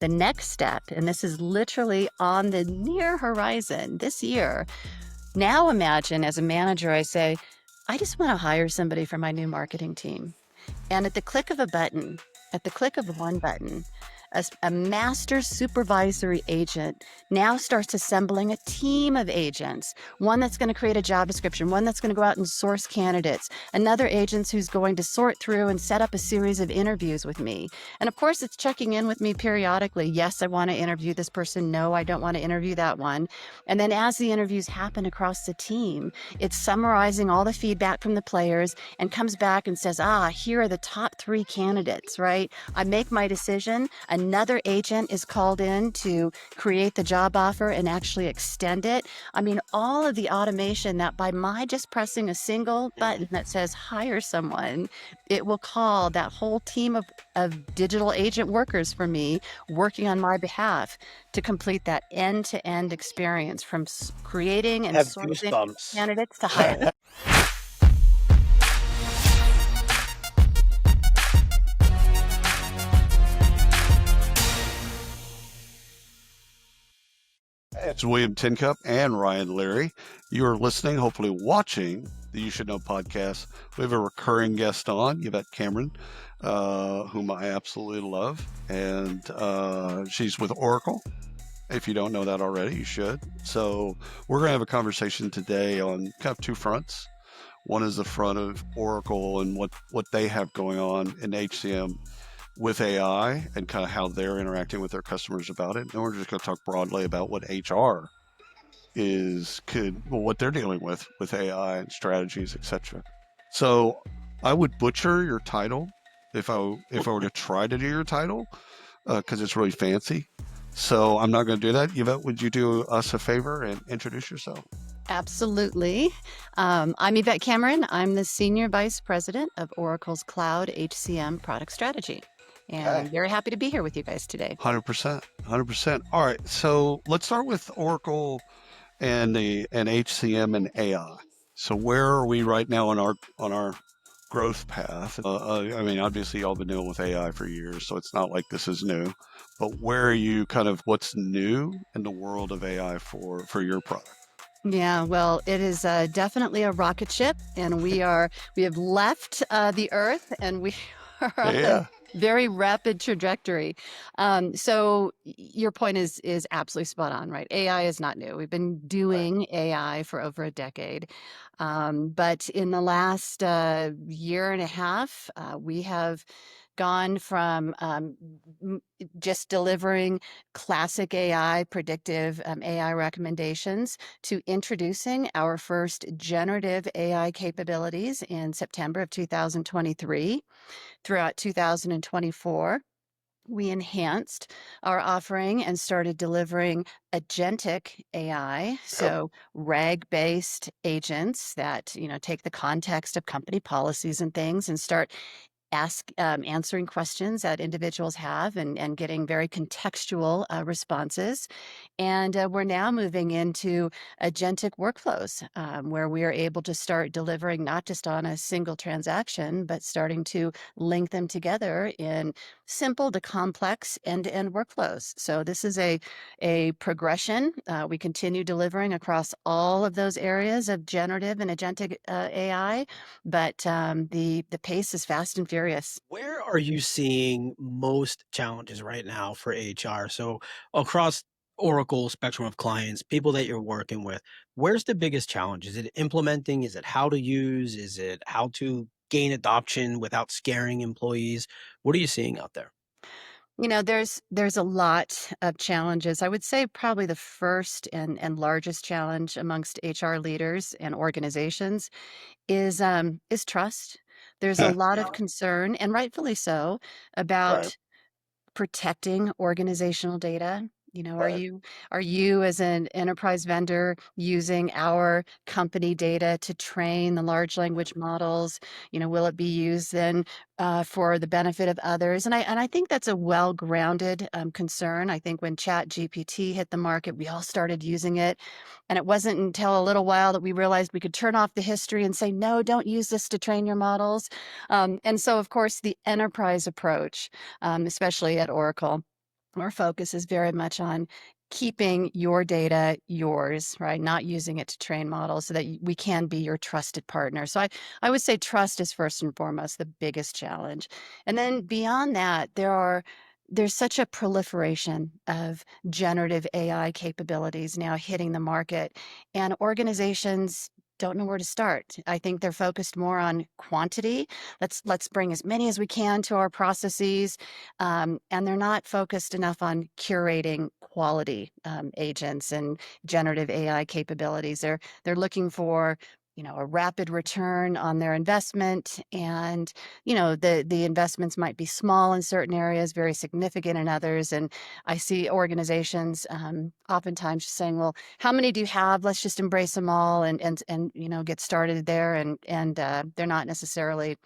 The next step, and this is literally on the near horizon this year. Now imagine as a manager, I say, I just want to hire somebody for my new marketing team. And at the click of a button, at the click of one button, a master supervisory agent now starts assembling a team of agents, one that's going to create a job description, one that's going to go out and source candidates, another agent who's going to sort through and set up a series of interviews with me. And of course, it's checking in with me periodically. Yes, I want to interview this person. No, I don't want to interview that one. And then as the interviews happen across the team, it's summarizing all the feedback from the players and comes back and says, here are the top 3 candidates, right? I make my decision. Another agent is called in to create the job offer and actually extend it. I mean, all of the automation that by my just pressing a single button that says hire someone, it will call that whole team of digital agent workers for me working on my behalf to complete that end-to-end experience from creating and Have sourcing goosebumps. candidates to hire. It's William Tincup and Ryan Leary. You are listening, hopefully watching, the You Should Know podcast. We have a recurring guest on, Yvette Cameron, whom I absolutely love. And she's with Oracle. If you don't know that already, you should. So we're going to have a conversation today on kind of 2 fronts. One is the front of Oracle and what they have going on in HCM with AI and kind of how they're interacting with their customers about it. And we're just going to talk broadly about what HR what they're dealing with AI and strategies, etc. So I would butcher your title if I were to try to do your title because it's really fancy. So I'm not going to do that. Yvette, would you do us a favor and introduce yourself? Absolutely. I'm Yvette Cameron. I'm the Senior Vice President of Oracle's Cloud HCM Product Strategy. And Okay. I'm very happy to be here with you guys today. 100%. 100%. All right. So let's start with Oracle and HCM and AI. So where are we right now on our growth path? I mean, obviously, y'all been dealing with AI for years, so it's not like this is new. But where are you what's new in the world of AI for your product? Yeah, well, it is definitely a rocket ship, and we have left the Earth, and we are on a very rapid trajectory. So your point is absolutely spot on, right? AI is not new. We've been doing AI for over a decade, but in the last year and a half, we have gone from just delivering classic AI, predictive AI recommendations to introducing our first generative AI capabilities in September of 2023. Throughout 2024, we enhanced our offering and started delivering agentic AI, so RAG-based agents that take the context of company policies and things and start answering questions that individuals have and getting very contextual responses. And we're now moving into agentic workflows where we are able to start delivering not just on a single transaction, but starting to link them together in simple to complex end-to-end workflows. So this is a progression. We continue delivering across all of those areas of generative and agentic AI, but the pace is fast and furious. Where are you seeing most challenges right now for HR? So across Oracle spectrum of clients, people that you're working with, where's the biggest challenge? Is it implementing? Is it how to use? Is it how to gain adoption without scaring employees? What are you seeing out there? There's a lot of challenges. I would say probably the first and largest challenge amongst HR leaders and organizations is trust. There's a lot of concern, and rightfully so, Right. about protecting organizational data. Are Right. you as an enterprise vendor using our company data to train the large language models? Will it be used then for the benefit of others? And I think that's a well-grounded concern. I think when Chat GPT hit the market, we all started using it. And it wasn't until a little while that we realized we could turn off the history and say, no, don't use this to train your models. And so, of course, the enterprise approach, especially at Oracle, Our focus is very much on keeping your data yours, right? Not using it to train models so that we can be your trusted partner. So I would say trust is first and foremost the biggest challenge. And then beyond that, there's such a proliferation of generative AI capabilities now hitting the market, and organizations don't know where to start. I think they're focused more on quantity. Let's bring as many as we can to our processes, and they're not focused enough on curating quality agents and generative AI capabilities. They're looking for, a rapid return on their investment, and the investments might be small in certain areas, very significant in others. And I see organizations oftentimes just saying, "Well, how many do you have? Let's just embrace them all and get started there." And they're not necessarily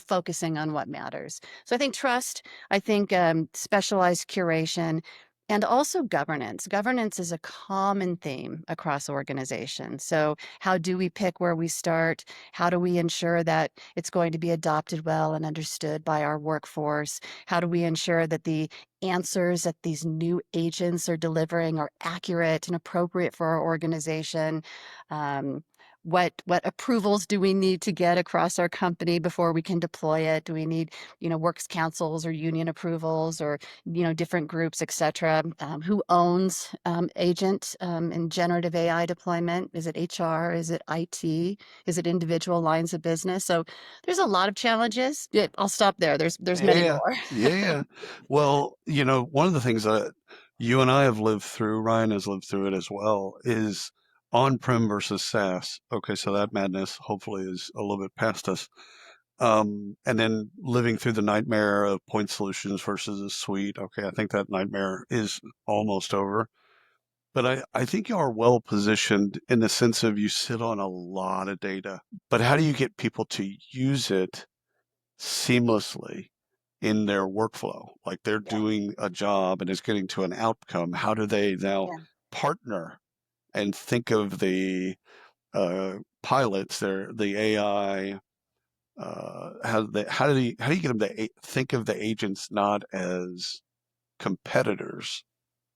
focusing on what matters. So I think trust. I think specialized curation, and also governance. Governance is a common theme across organizations. So, how do we pick where we start? How do we ensure that it's going to be adopted well and understood by our workforce? How do we ensure that the answers that these new agents are delivering are accurate and appropriate for our organization? What approvals do we need to get across our company before we can deploy it? Do we need works councils or union approvals, or different groups, etc.? Who owns agent and generative AI deployment? Is it HR? Is it IT? Is it individual lines of business? So there's a lot of challenges. Yeah, I'll stop there. There's many Yeah, more. yeah. Well, one of the things that you and I have lived through, Ryan has lived through it as well, is on-prem versus SaaS. Okay, so that madness hopefully is a little bit past us. And then living through the nightmare of point solutions versus a suite. Okay, I think that nightmare is almost over. But I think you are well positioned in the sense of you sit on a lot of data. But how do you get people to use it seamlessly in their workflow? Like they're Yeah, doing a job and it's getting to an outcome. How do they now yeah, partner and think of the pilots, the AI? How do you get them to think of the agents not as competitors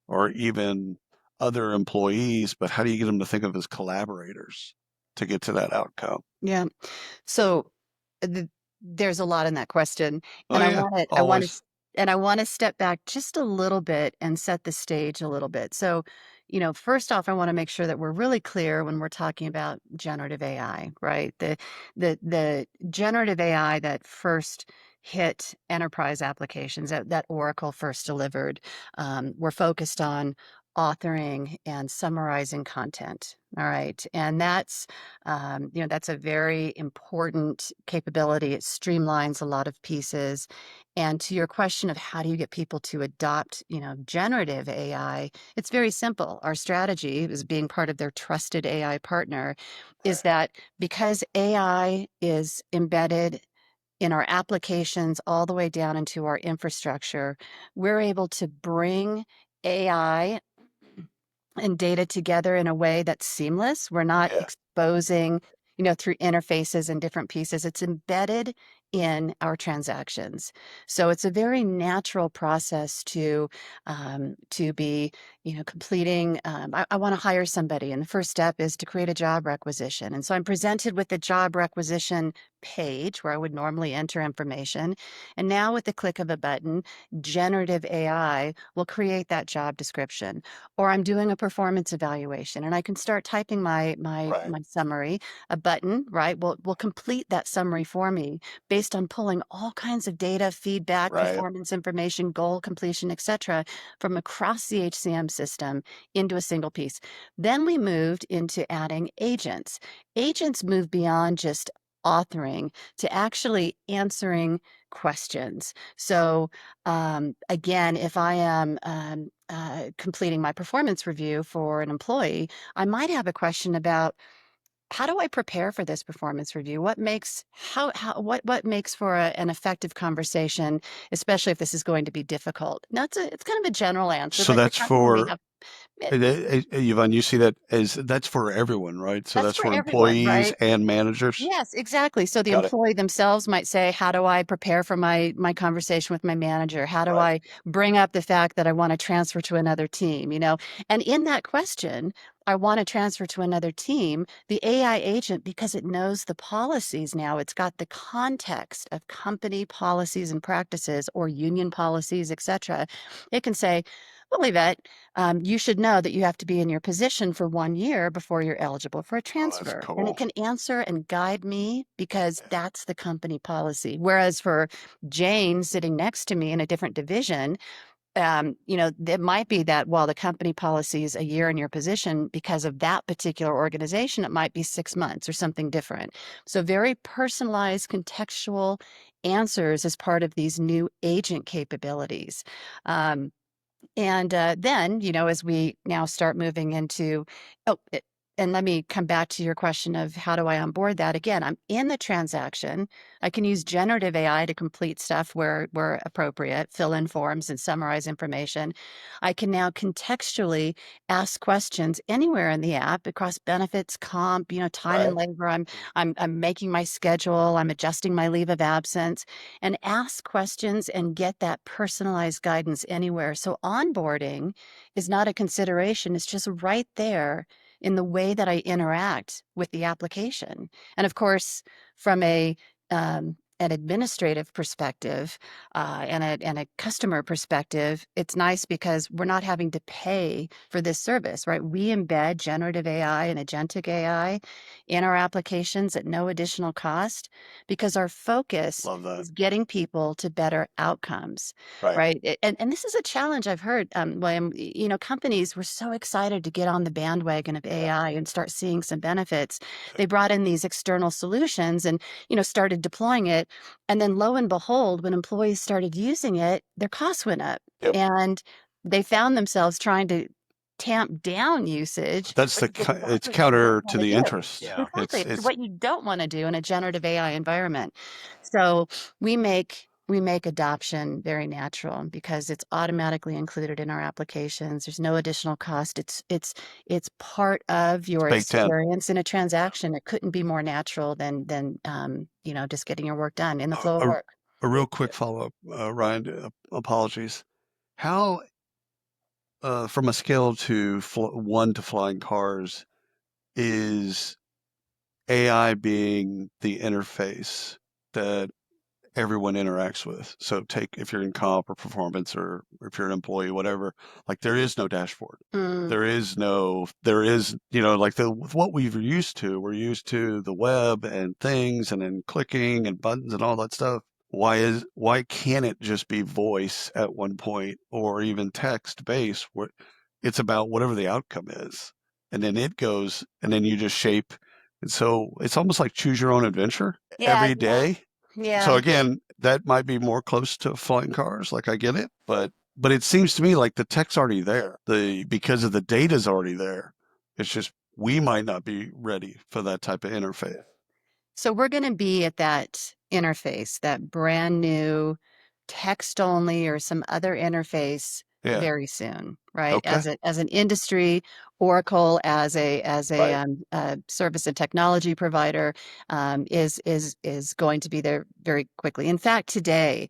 or even other employees, but how do you get them to think of as collaborators to get to that outcome? yeah. So the, there's a lot in that question, Oh and I yeah, want to, I want to, always. and I want to step back just a little bit and set the stage a little bit. So, first off, I want to make sure that we're really clear when we're talking about generative AI, right? The generative AI that first hit enterprise applications that Oracle first delivered, were focused on authoring and summarizing content. All right, and that's a very important capability. It streamlines a lot of pieces. And to your question of how do you get people to adopt, generative AI, it's very simple. Our strategy is being part of their trusted AI partner is that because AI is embedded in our applications all the way down into our infrastructure, we're able to bring AI and data together in a way that's seamless. We're not Yeah, exposing, through interfaces and different pieces. It's embedded in our transactions. So it's a very natural process to be, completing. I want to hire somebody, and the first step is to create a job requisition. And so I'm presented with the job requisition page where I would normally enter information. And now with the click of a button, generative AI will create that job description. Or I'm doing a performance evaluation and I can start typing right, my summary. A button, right, will complete that summary for me based on pulling all kinds of data, feedback, right, performance information, goal completion, etc., from across the HCM system into a single piece. Then we moved into adding agents. Agents move beyond just authoring to actually answering questions. So again, if I am completing my performance review for an employee, I might have a question about how do I prepare for this performance review? What makes what makes for an effective conversation, especially if this is going to be difficult? Now it's kind of a general answer, so but that's depending on me, for It, Yvonne, you see that as that's for everyone, right? So that's that's for for everyone, employees right? and managers. Yes, exactly. So the Got it. employee themselves might say, how do I prepare for my conversation with my manager? How do Right. I bring up the fact that I want to transfer to another team, And in that question, I want to transfer to another team, the AI agent, because it knows the policies now, it's got the context of company policies and practices or union policies, etc. It can say, well, Yvette, you should know that you have to be in your position for 1 year before you're eligible for a Oh, that's transfer. And it cool. can answer and guide me because that's the company policy. Whereas for Jane sitting next to me in a different division, it might be that while the company policy is a year in your position, because of that particular organization, it might be 6 months or something different. So very personalized, contextual answers as part of these new agent capabilities. Um, and then, as we now start moving into, oh, and let me come back to your question of how do I onboard that? Again, I'm in the transaction. I can use generative AI to complete stuff where appropriate, fill in forms and summarize information. I can now contextually ask questions anywhere in the app across benefits, comp, time and Right. labor. I'm making my schedule. I'm adjusting my leave of absence and ask questions and get that personalized guidance anywhere. So onboarding is not a consideration. It's just right there in the way that I interact with the application. And of course, from an administrative perspective and a customer perspective, it's nice because we're not having to pay for this service, right? We embed generative AI and agentic AI in our applications at no additional cost because our focus Love that. is getting people to better outcomes, Right. right? And this is a challenge I've heard, William. Companies were so excited to get on the bandwagon of Yeah. AI and start seeing some benefits. They brought in these external solutions and started deploying it, and then lo and behold, when employees started using it, their costs went up, Yep. and they found themselves trying to tamp down usage, That's which is it's exactly what you don't counter to want to the do. interest. Yeah. Exactly. It's It's what you don't want to do in a generative AI environment. So we make adoption very natural because it's automatically included in our applications. There's no additional cost. It's part of your baked in. experience in a transaction. It couldn't be more natural than just getting your work done in the flow of A, work. a real quick follow up, Ryan. Apologies. How, from a scale to 1 to flying cars, is AI being the interface that everyone interacts with? So take if you're in comp or performance or if you're an employee, whatever, like there is no dashboard. Mm. There is, like with what we're used to the web and things and then clicking and buttons and all that stuff. Why can't it just be voice at one point or even text based where it's about whatever the outcome is? And then it goes and then you just shape. And so it's almost like choose your own adventure Yeah, every day. So yeah. again, that might be more close to flying cars, like I get it, but it seems to me like the tech's already there. Because of the data's already there. It's just we might not be ready for that type of interface. So we're going to be at that interface, that brand new text only or some other interface Yeah. very soon, right? Okay. As an industry, Oracle as a Right. service and technology provider is going to be there very quickly. In fact, today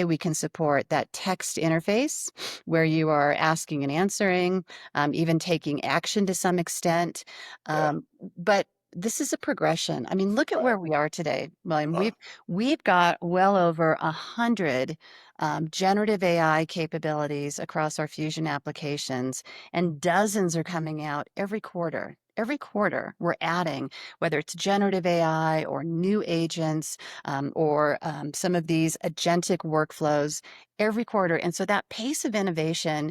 we can support that text interface where you are asking and answering, even taking action to some extent. Yeah. But this is a progression. I mean, look at Right. where we are today, William. Uh, We've got well over 100 generative AI capabilities across our Fusion applications, and dozens are coming out every quarter. Every quarter, we're adding, whether it's generative AI or new agents or some of these agentic workflows every quarter. And so that pace of innovation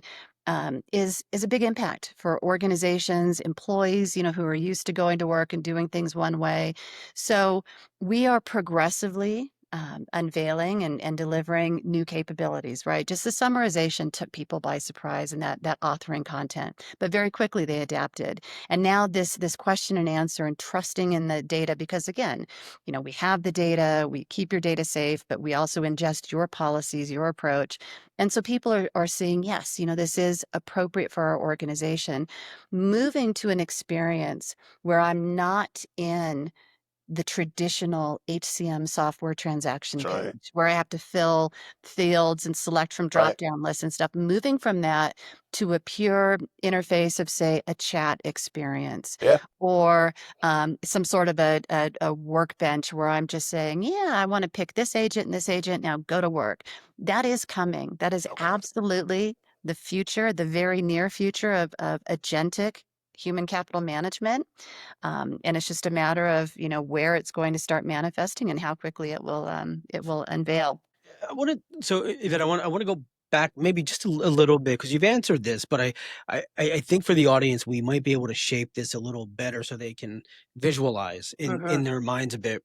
is a big impact for organizations, employees, who are used to going to work and doing things one way. So we are progressively unveiling and delivering new capabilities, right? Just the summarization took people by surprise and that authoring content. But very quickly they adapted. And now this question and answer and trusting in the data, because again, we have the data, we keep your data safe, but we also ingest your policies, your approach. And so people are seeing, yes, this is appropriate for our organization. Moving to an experience where I'm not in the traditional HCM software transaction That's right. page where I have to fill fields and select from Right. drop-down lists and stuff, moving from that to a pure interface of, say, a chat experience Yeah. or some sort of a workbench where I'm just saying, yeah, I want to pick this agent and this agent, now go to work. That is coming. That is Okay. absolutely the future, the very near future of agentic human capital management. And it's just a matter of, where it's going to start manifesting and how quickly it will unveil. Yvette, I want to go back maybe just a little bit because you've answered this, but I think for the audience we might be able to shape this a little better so they can visualize in their minds a bit.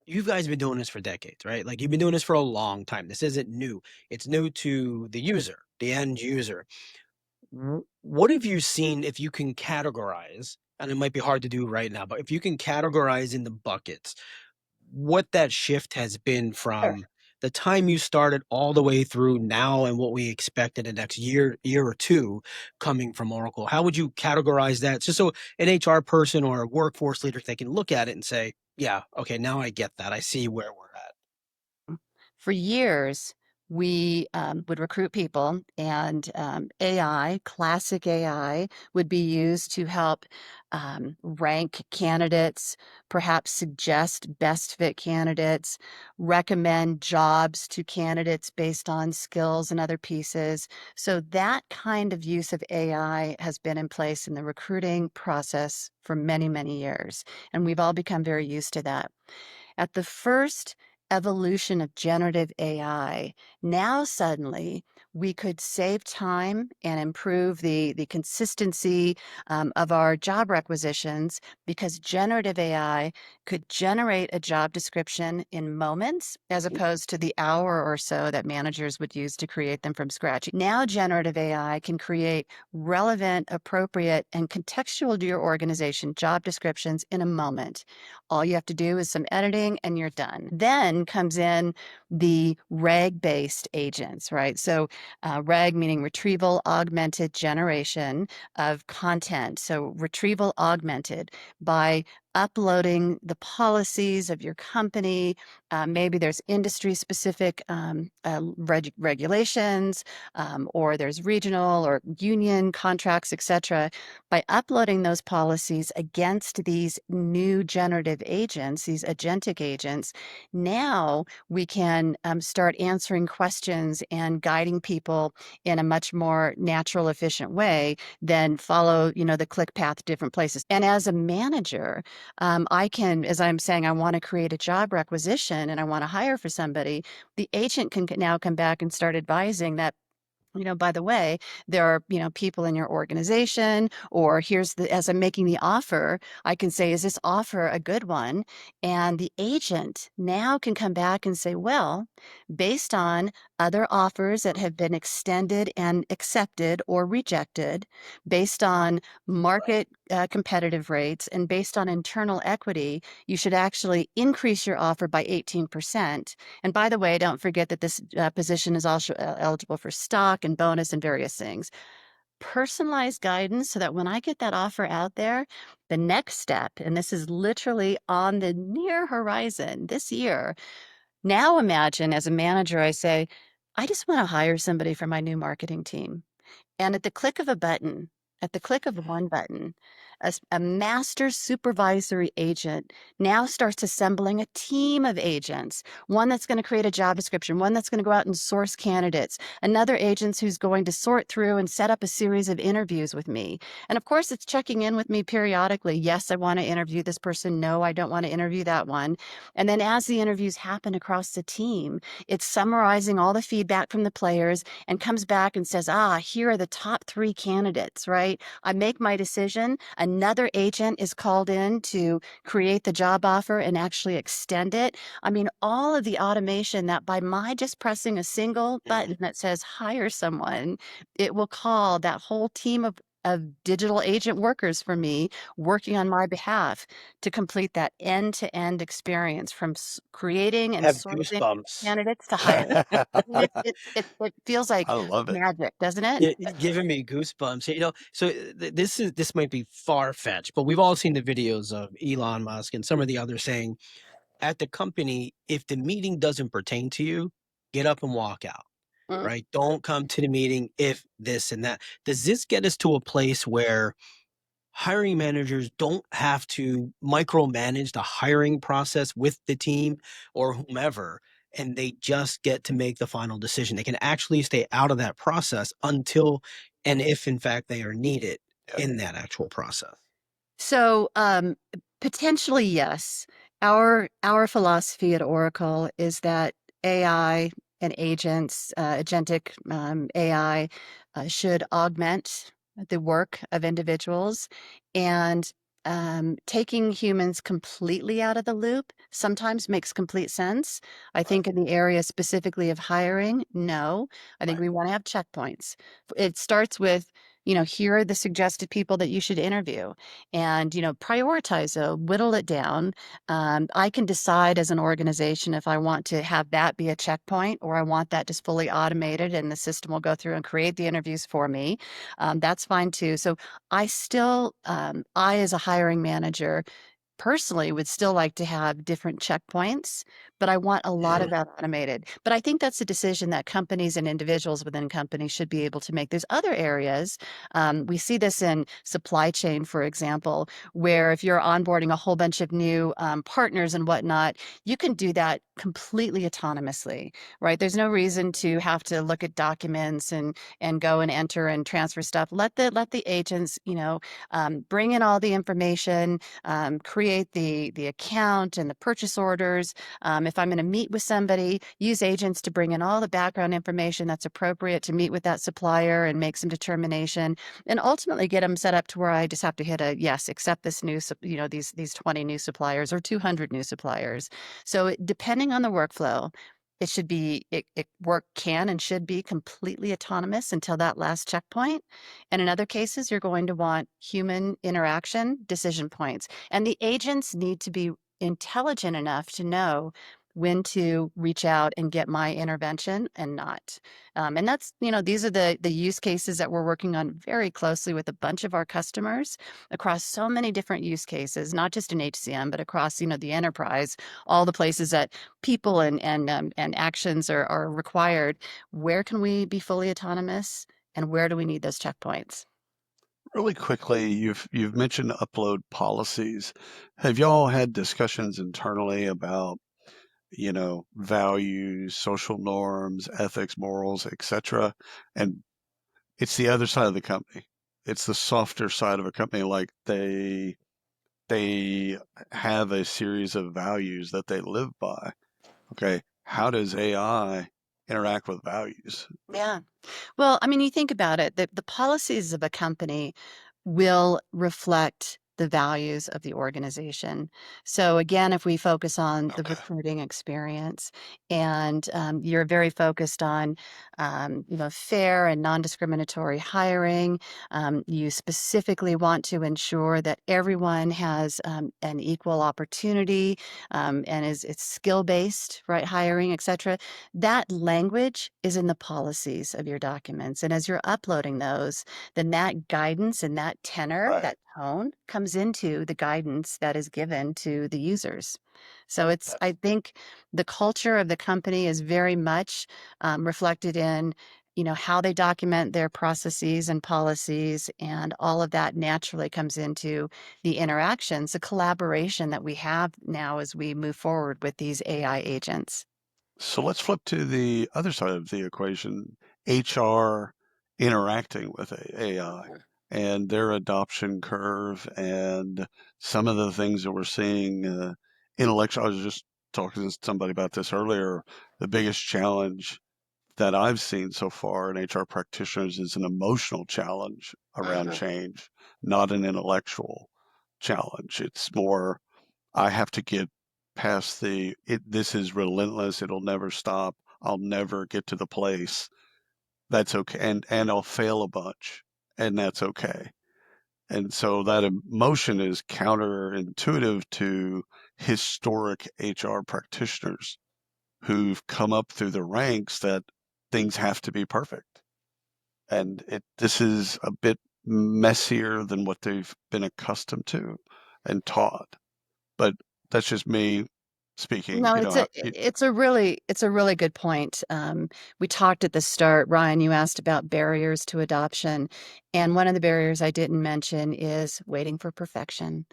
You guys been doing this for decades, right? Like you've been doing this for a long time. This isn't new. It's new to the user, the end user. What have you seen if you can categorize, and it might be hard to do right now, but if you can categorize in the buckets what that shift has been Sure. from the time you started all the way through now and what we expect in the next year or two coming from Oracle? How would you categorize that? Just so an HR person or a workforce leader, they can look at it and say, yeah, okay, now I get that. I see where we're at. For years, we would recruit people, and AI, classic AI, would be used to help rank candidates, perhaps suggest best fit candidates, recommend jobs to candidates based on skills and other pieces. So, that kind of use of AI has been in place in the recruiting process for many, many years. And we've all become very used to that. At the first evolution of generative AI, now suddenly we could save time and improve the consistency of our job requisitions because generative AI could generate a job description in moments as opposed to the hour or so that managers would use to create them from scratch. Now, generative AI can create relevant, appropriate, and contextual to your organization job descriptions in a moment. All you have to do is some editing and you're done. Then comes in the RAG-based agents, right? So RAG meaning retrieval augmented generation of content. So retrieval augmented by uploading the policies of your company. Maybe there's industry specific regulations, or there's regional or union contracts, etc. By uploading those policies against these new generative agents, these agentic agents, now we can start answering questions and guiding people in a much more natural, efficient way than follow, the click path to different places. And as a manager, I can, as I'm saying, I want to create a job requisition and I want to hire for somebody, the agent can now come back and start advising that, by the way, there are, people in your organization, or here's as I'm making the offer, I can say, is this offer a good one? And the agent now can come back and say, well, based on other offers that have been extended and accepted or rejected, based on market competitive rates, and based on internal equity, you should actually increase your offer by 18%. And by the way, don't forget that this position is also eligible for stock and bonus and various things. Personalized guidance so that when I get that offer out there, the next step, and this is literally on the near horizon this year. Now imagine as a manager, I say, I just want to hire somebody for my new marketing team. And at the click of a button, at the click of one button, a master supervisory agent now starts assembling a team of agents, one that's going to create a job description, one that's going to go out and source candidates, another agent who's going to sort through and set up a series of interviews with me. And of course, it's checking in with me periodically. Yes, I want to interview this person. No, I don't want to interview that one. And then as the interviews happen across the team, it's summarizing all the feedback from the players and comes back and says, here are the top 3 candidates, right? I make my decision. A another agent is called in to create the job offer and actually extend it. I mean, all of the automation that by my just pressing a single button that says hire someone, it will call that whole team of digital agent workers for me working on my behalf to complete that end-to-end experience from creating and Have sourcing goosebumps. candidates to hire. I mean, it feels like I love it. magic, doesn't it? You're giving me goosebumps. So this might be far fetched, but we've all seen the videos of Elon Musk and some of the others saying at the company, if the meeting doesn't pertain to you, get up and walk out. Mm. Right? Don't come to the meeting if this and that. Does this get us to a place where hiring managers don't have to micromanage the hiring process with the team or whomever, and they just get to make the final decision? They can actually stay out of that process until and if, in fact, they are needed Yeah. in that actual process. So, potentially, yes. Our philosophy at Oracle is that AI and agents, agentic AI, should augment the work of individuals, and taking humans completely out of the loop sometimes makes complete sense. I Right. think in the area specifically of hiring, no. I think Right. we want to have checkpoints. It starts with, here are the suggested people that you should interview and prioritize whittle it down. I can decide as an organization if I want to have that be a checkpoint or I want that just fully automated and the system will go through and create the interviews for me. That's fine too. So I as a hiring manager personally would still like to have different checkpoints, but I want a lot of Mhm. that automated. But I think that's a decision that companies and individuals within companies should be able to make. There's other areas. We see this in supply chain, for example, where if you're onboarding a whole bunch of new partners and whatnot, you can do that completely autonomously, right? There's no reason to have to look at documents and go and enter and transfer stuff. Let the agents, bring in all the information, create the account and the purchase orders. If I'm going to meet with somebody, use agents to bring in all the background information that's appropriate to meet with that supplier and make some determination, and ultimately get them set up to where I just have to hit a yes, accept this new, these 20 new suppliers or 200 new suppliers. So depending on the workflow, it work can and should be completely autonomous until that last checkpoint. And in other cases, you're going to want human interaction decision points. And the agents need to be intelligent enough to know when to reach out and get my intervention and not. And that's, these are the use cases that we're working on very closely with a bunch of our customers across so many different use cases, not just in HCM, but across, the enterprise, all the places that people and actions are required. Where can we be fully autonomous? And where do we need those checkpoints? Really quickly, you've mentioned upload policies. Have y'all had discussions internally about, values, social norms, ethics, morals, etc.? And it's the other side of the company. It's the softer side of a company. Like they have a series of values that they live by. Okay, how does AI interact with values? Yeah. Well, I mean, you think about it, the policies of a company will reflect the values of the organization. So again, if we focus on the Okay, recruiting experience and you're very focused on, fair and non-discriminatory hiring, you specifically want to ensure that everyone has an equal opportunity and it's skill-based, right? Hiring, et cetera. That language is in the policies of your documents. And as you're uploading those, then that guidance and that tenor, right. that tone comes into the guidance that is given to the users. So I think the culture of the company is very much reflected in, how they document their processes and policies, and all of that naturally comes into the interactions, the collaboration that we have now as we move forward with these AI agents. So let's flip to the other side of the equation, HR interacting with AI and their adoption curve and some of the things that we're seeing intellectual. I was just talking to somebody about this earlier. The biggest challenge that I've seen so far in HR practitioners is an emotional challenge around change, not an intellectual challenge. It's more, I have to get past this is relentless. It'll never stop. I'll never get to the place. That's okay. And I'll fail a bunch, and that's okay. And so that emotion is counterintuitive to historic HR practitioners who've come up through the ranks that things have to be perfect. And this is a bit messier than what they've been accustomed to and taught. But that's just me speaking. No, it's a really good point. We talked at the start, Ryan, you asked about barriers to adoption, and one of the barriers I didn't mention is waiting for perfection,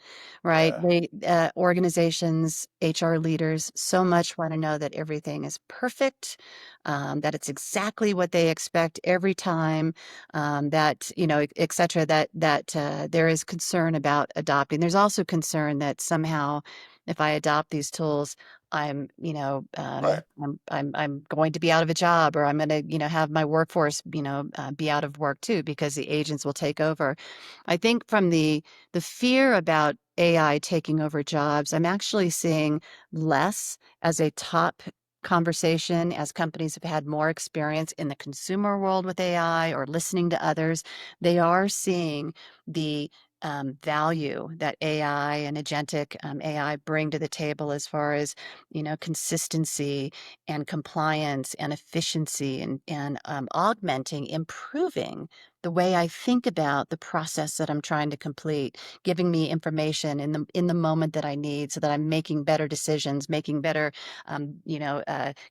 right? Yeah, Organizations, HR leaders so much want to know that everything is perfect, that it's exactly what they expect every time, that, et cetera, that there is concern about adopting. There's also concern that somehow if I adopt these tools, I'm, right. I'm going to be out of a job, or I'm going to, have my workforce, be out of work too, because the agents will take over. I think from the fear about AI taking over jobs, I'm actually seeing less as a top conversation as companies have had more experience in the consumer world with AI or listening to others. They are seeing the value that AI and agentic AI bring to the table as far as consistency and compliance and efficiency and augmenting, improving the way I think about the process that I'm trying to complete, giving me information in the moment that I need, so that I'm making better decisions, making better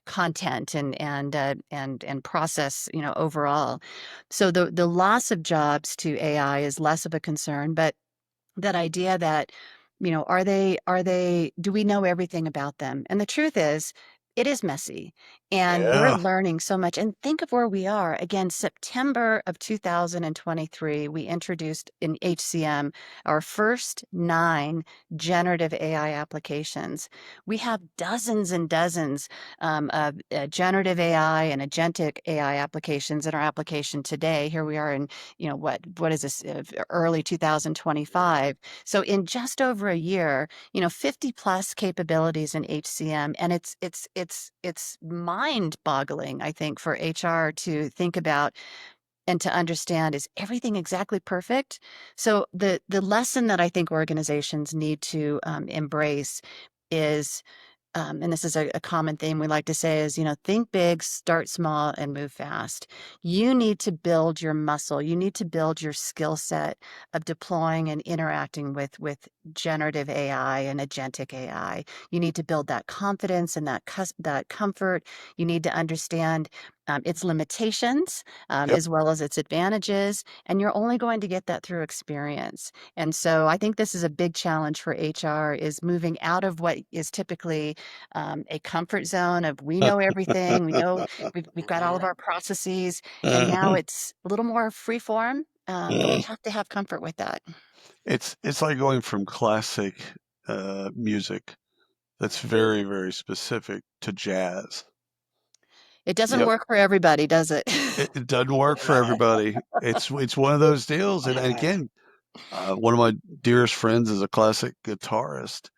content and process overall. So the loss of jobs to AI is less of a concern, but that idea that, do we know everything about them? And the truth is, it is messy, and we're Yeah. learning so much. And think of where we are. Again, September of 2023, we introduced in HCM our first 9 generative AI applications. We have dozens and dozens of generative AI and agentic AI applications in our application today. Here we are in, what is this, early 2025. So in just over a year, 50 plus capabilities in HCM, and it's mind-boggling, I think, for HR to think about and to understand, is everything exactly perfect? So the lesson that I think organizations need to embrace is, and this is a common theme we like to say, is, think big, start small, and move fast. You need to build your muscle. You need to build your skill set of deploying and interacting with generative AI and agentic AI. You need to build that confidence and that comfort. You need to understand its limitations, Yep. as well as its advantages, and you're only going to get that through experience. And so I think this is a big challenge for HR, is moving out of what is typically a comfort zone of, we know everything, we know we've got all of our processes, and now it's a little more free form, but we have to have comfort with that. It's like going from classic music that's very, very specific to jazz. It doesn't Yep. work for everybody, does it? It doesn't work for everybody. It's one of those deals. And again, one of my dearest friends is a classic guitarist,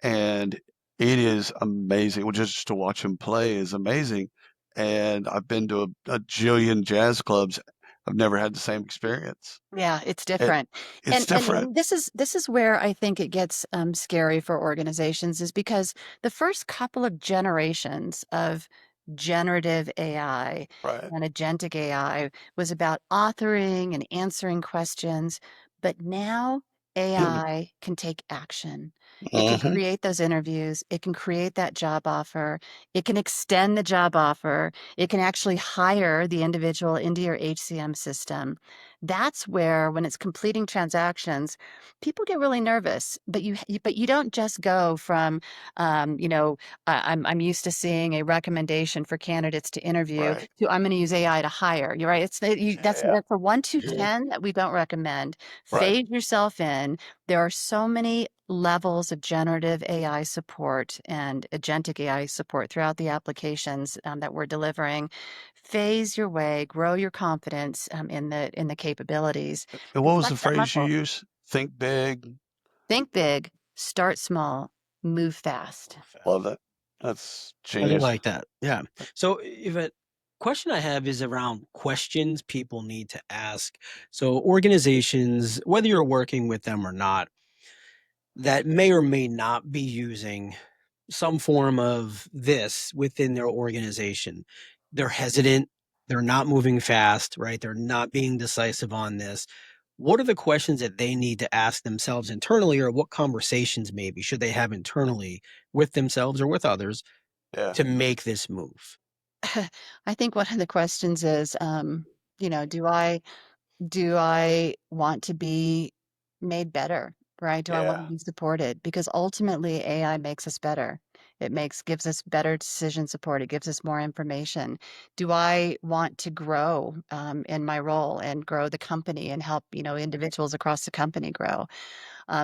and it is amazing. Well, just to watch him play is amazing. And I've been to a jillion jazz clubs. I've never had the same experience. Yeah, it's It, different. it's And different. this is where I think it gets scary for organizations, is because the first couple of generations of generative AI Right. and agentic AI was about authoring and answering questions, but now AI can take action. It can Mhm. create those interviews, it can create that job offer, it can extend the job offer, it can actually hire the individual into your HCM system. That's where, when it's completing transactions, people get really nervous. But you don't just go from, I'm used to seeing a recommendation for candidates to interview, Right. to I'm going to use AI to hire. You're right. Yeah. That's a 1 to 10 that we don't recommend. Right. Phase yourself in. There are so many levels of generative AI support and agentic AI support throughout the applications that we're delivering. Phase your way, grow your confidence in the capabilities, And and what was the flex that phrase you muscle. use? Think big. Think big, start small, move fast. Love that. That's I really genius. like that. Yeah. So, if a question I have is around questions people need to ask. So, organizations, whether you're working with them or not, that may or may not be using some form of this within their organization. They're hesitant, they're not moving fast, right? They're not being decisive on this. What are the questions that they need to ask themselves internally, or what conversations maybe should they have internally with themselves or with others Yeah. to make this move? I think one of the questions is, do I want to be made better, right? Do I want Yeah. to be supported? Because ultimately AI makes us better. Gives us better decision support. It gives us more information. Do I want to grow in my role and grow the company and help, individuals across the company grow?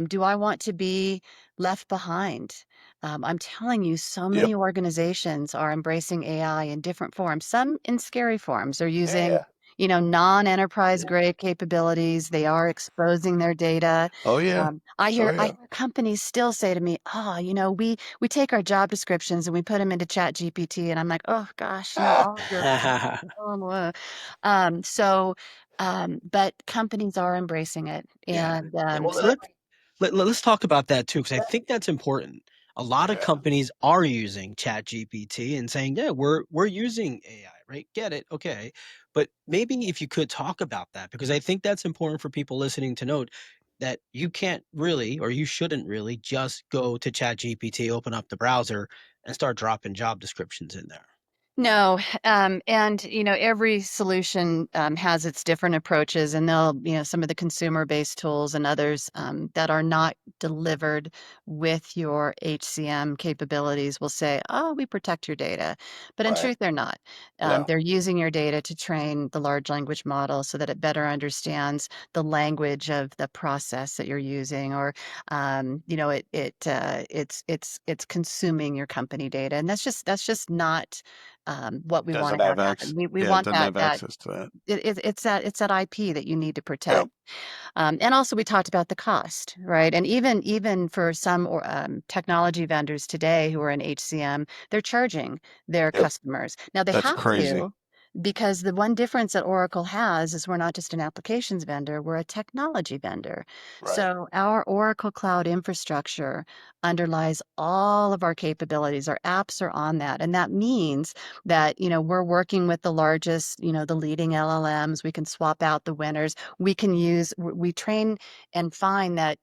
Do I want to be left behind? I'm telling you, so Yep. many organizations are embracing AI in different forms, some in scary forms. They're using, Yeah. non-enterprise grade capabilities. They are exposing their data. Oh yeah. I Oh hear I yeah. hear companies still say to me, "Oh, we take our job descriptions and we put them into Chat GPT," and I'm like, "Oh gosh, all of your so but companies are embracing it, Yeah. and Yeah. Well, So let's talk about that too, because I think that's important. A lot of yeah. companies are using Chat GPT and saying, "Yeah, we're using AI, right? Get it, okay." But maybe if you could talk about that, because I think that's important for people listening to note that you can't really, or you shouldn't really, just go to Chat GPT, open up the browser, and start dropping job descriptions in there. No, and every solution has its different approaches, and they'll, some of the consumer-based tools and others that are not delivered with your HCM capabilities will say, "Oh, we protect your data," but in Right. truth, they're not. No. They're using your data to train the large language model so that it better understands the language of the process that you're using, or it's consuming your company data, and that's just not what we want Doesn't to have have happen. access. We Yeah. want Doesn't that have access to that. it's that IP that you need to Yep. protect. And also, we talked about the cost, right? And even for some technology vendors today who are in HCM, they're charging their Yep. customers. Now they That's have crazy. to, because the one difference that Oracle has is we're not just an applications vendor, we're a technology vendor. Right. So our Oracle Cloud infrastructure underlies all of our capabilities. Our apps are on that. And that means that, we're working with the largest, the leading LLMs. We can swap out the winners. We train and find that,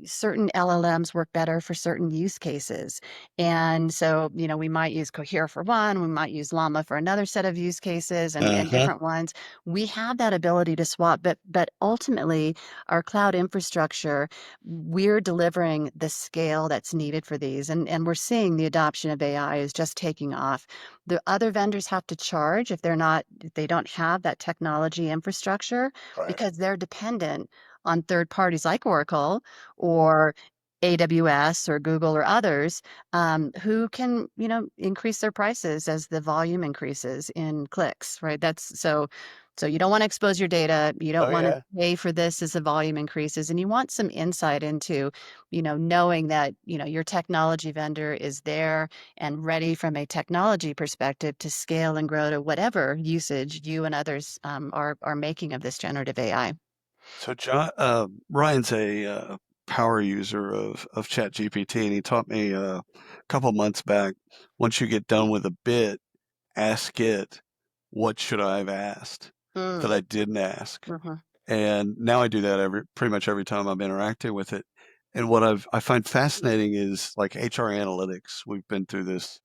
certain LLMs work better for certain use cases. And so, we might use Cohere for one, we might use Llama for another set of use cases, and Uh-huh. different ones. We have that ability to swap, but ultimately, our cloud infrastructure, we're delivering the scale that's needed for these. And we're seeing the adoption of AI is just taking off. The other vendors have to charge if they don't have that technology infrastructure, Right. because they're dependent on third parties like Oracle or AWS or Google or others who can, increase their prices as the volume increases in clicks, right? So you don't want to expose your data. You don't Oh want to yeah. pay for this as the volume increases, and you want some insight into, knowing that, your technology vendor is there and ready from a technology perspective to scale and grow to whatever usage you and others are making of this generative AI. So Ryan's a power user of ChatGPT, and he taught me a couple months back. Once you get done with a bit, ask it, "What should I have asked that Mm, I didn't ask?" mhm. And now I do that pretty much every time I'm interacting with it. And what I find fascinating is like HR analytics. We've been through this,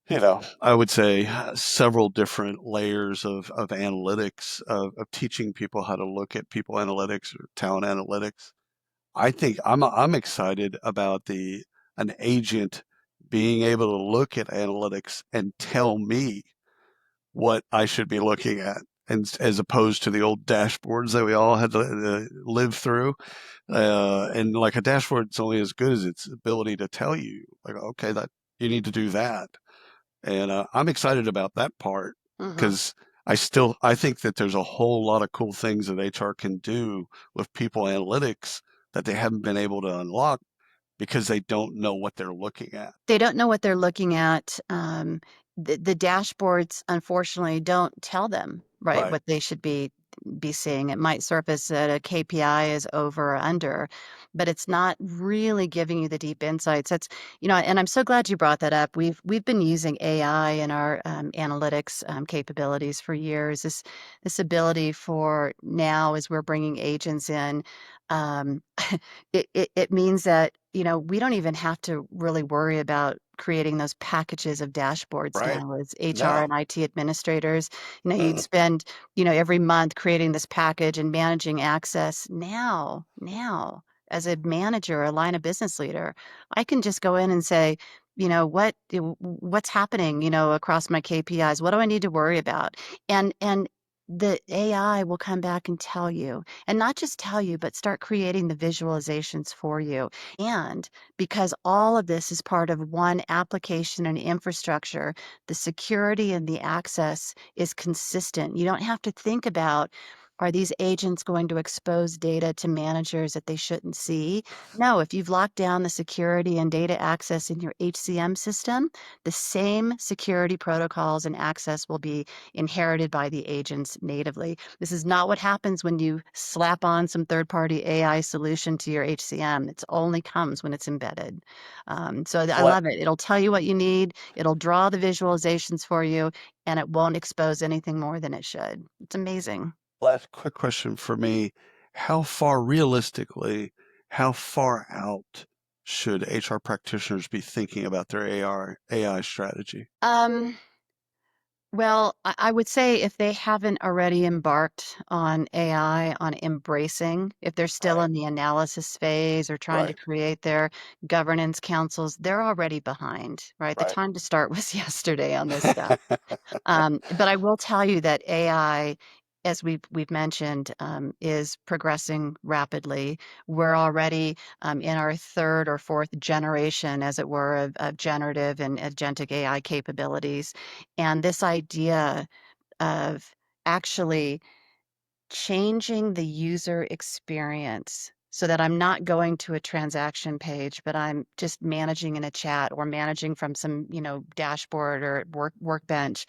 I would say several different layers of analytics, of teaching people how to look at people analytics or talent analytics. I think I'm excited about an agent being able to look at analytics and tell me what I should be looking at. and as opposed to the old dashboards that we all had to live through. And like a dashboard, it's only as good as its ability to tell you, like, okay, that you need to do that. And I'm excited about that part Hmm. because I think that there's a whole lot of cool things that HR can do with people analytics that they haven't been able to unlock because they don't know what they're looking at. They don't know what they're looking at. The dashboards, unfortunately, don't tell them right Right. what they should be seeing. It might surface that a KPI is over or under, but it's not really giving you the deep insights. That's, and I'm so glad you brought that up. We've been using AI in our analytics capabilities for years. This ability for now, as we're bringing agents in, um, it means that we don't even have to really worry about creating those packages of dashboards Right. now as HR No. and IT administrators. You'd Mm. spend every month creating this package and managing access. Now, as a manager, a line of business leader, I can just go in and say, what's happening, across my KPIs? What do I need to worry about? And the AI will come back and tell you, and not just tell you, but start creating the visualizations for you. And because all of this is part of one application and infrastructure, the security and the access is consistent. You don't have to think about, are these agents going to expose data to managers that they shouldn't see? No, if you've locked down the security and data access in your HCM system, the same security protocols and access will be inherited by the agents natively. This is not what happens when you slap on some third-party AI solution to your HCM. It only comes when it's embedded. So I Well, love it. It'll tell you what you need. It'll draw the visualizations for you, and it won't expose anything more than it should. It's amazing. last quick question for me. Realistically, how far out should HR practitioners be thinking about their AI strategy? Um, Well, I would say if they haven't already embarked on AI, on embracing, if they're still Right. in the analysis phase or trying to Right. create their governance councils, they're already behind, right? The Right. time to start was yesterday on this stuff. But I will tell you that AI, as we've mentioned, is progressing rapidly. We're already in our third or fourth generation, as it were, of generative and agentic AI capabilities. And this idea of actually changing the user experience so that I'm not going to a transaction page, but I'm just managing in a chat or managing from some, dashboard or workbench.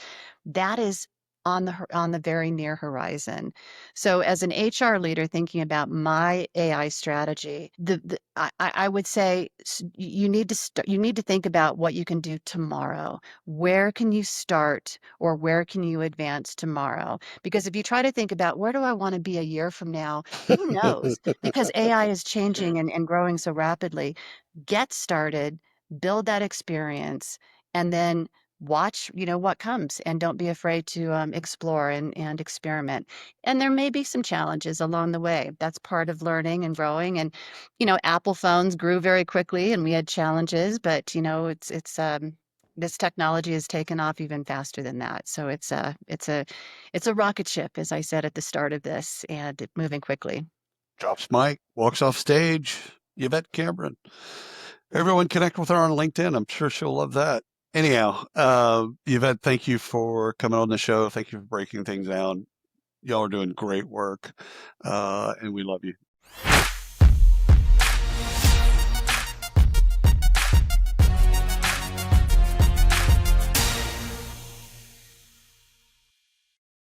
That is on the very near horizon. So as an HR leader thinking about my AI strategy, I would say you need to think about what you can do tomorrow. Where can you start or where can you advance tomorrow? Because if you try to think about where do I want to be a year from now, who knows? Because AI is changing and growing so rapidly. Get started, build that experience, and then watch, what comes. And don't be afraid to explore and experiment. And there may be some challenges along the way. That's part of learning and growing. And, Apple phones grew very quickly and we had challenges, but, it's this technology has taken off even faster than that. So it's a rocket ship, as I said at the start of this, and moving quickly. Drops mic, walks off stage. Yvette Cameron. Everyone connect with her on LinkedIn. I'm sure she'll love that. Anyhow, Yvette, thank you for coming on the show. Thank you for breaking things down. Y'all are doing great work, and we love you.